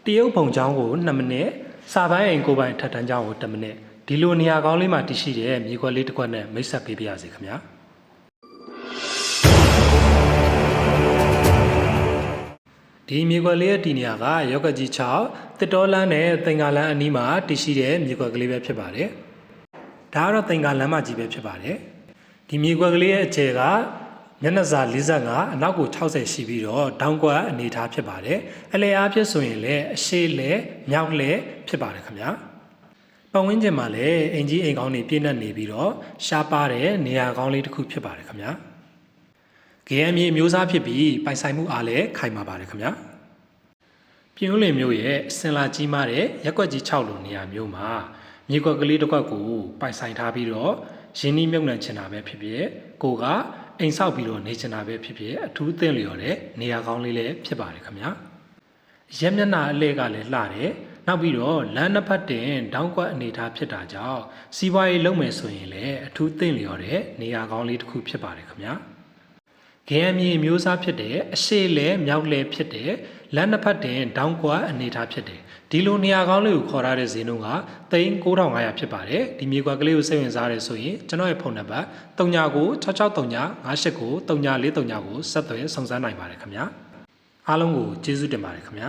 တရုတ်ပုံချောင်းကို2မိနစ်စာပိုင်းအိမ်ကိုပိုင်းထပ်တန်းချောင်းကို1မိနစ်ဒီလိုနေရာကောင်းလေးမှာတည်ရှိတဲ့မြေခွက်လေးတစ်ခွက်နဲ့မိတ်ဆက်ပေးပါရစေခင်ဗျာဒီမြေခွက်လေးရဲ့ဒီနေရာကရောက်ကကြီး6တစ်တော်လန်းနဲ့သင်္ကာလန်းအနီးမှာတည်ရှိတဲ့မြေခွက်ကလေးပဲဖြစ်ပါတယ်ဒါကတော့သင်္ကာလန်းမကြီးပဲဖြစ်ပါတယ်ဒီမြေခွက်ကလေးရဲ့အခြေကမျက်နှာစာ45အနောက်ကို60ရှိပြီးတော့ဒေါင်းကွက်အနေထားဖြစ်ပါတယ်အလဲအားဖြစ်ဆိုရင်လည်းအရှိလဲမြောက်လဲဖြစ်ပါတယ်ခင်ဗျာပတ်ဝန်းကျင်မှာလည်းအင်ကြီးအိမ်ကောင်းတွေပြည့်နှက်နေပြီးတော့ရှားပါတဲ့နေရာကောင်းလေးတစ်ခုဖြစ်ပါတယ်ခင်ဗျာGMမြေမျိုးစားဖြစ်ပြီးပိုင်ဆိုင်မှုအားလည်းခိုင်မာပါတယ်ခင်ဗျာပြည်ဦးလင်မျိုးရဲ့အစင်လာကြီးမားတဲ့ရက်ွက်ကြီး6လိုနေရာမျိုးမှာမြေကွက်ကလေးတစ်ခွက်ကိုပိုင်ဆိုင်ထားပြီးတော့ရင်းနှီးမြုပ်နှံချင်တာပဲဖြစ်ဖြစ်ကိုကအိမ်ဆောက်ပြီးတော့နေချင်တာပဲဖြစ်ဖြစ်အထူးသင့်လျော်တဲ့နေရာကောင်းလေးလည်းဖြစ်ပါတယ်ခင်ဗျာရက်မျက်နှာအလဲကလည်းလှတယ်နောက်ပြီးတော့လမ်းနှစ်ဖက်တင်တောင်းကွက်အနေထားဖြစ်တာကြောင့်စီးပွားရေးလုပ်မယ်ဆိုရင်လည်းအထူးသင့်လျော်တဲ့နေရာကောင်းလေးတစ်ခုဖြစ်ပါတယ်ခင်ဗျာGMမြေမျိုးစားဖြစ်တဲ့အရှိလဲမြောက်လဲဖြစ်တဲ့လမ်းနှစ်ဖက်တင်တောင်းကွက်အနေထားဖြစ်တယ်ဒီလိုနေရာကောင်းလေးကိုခေါ်ထားတဲ့ဈေးနှုန်းက39,500ဖြစ်ပါတယ်ဒီမြေကွက်ကလေးကိုစိတ်ဝင်စားတယ်ဆိုရင်ကျွန်တော်ရဲ့ဖုန်းနံပါတ်39963958934339ကိုဆက်သွယ်စုံစမ်းနိုင်ပါတယ်ခင်ဗျာအားလုံးကိုကျေးဇူးတင်ပါတယ်ခင်ဗျာ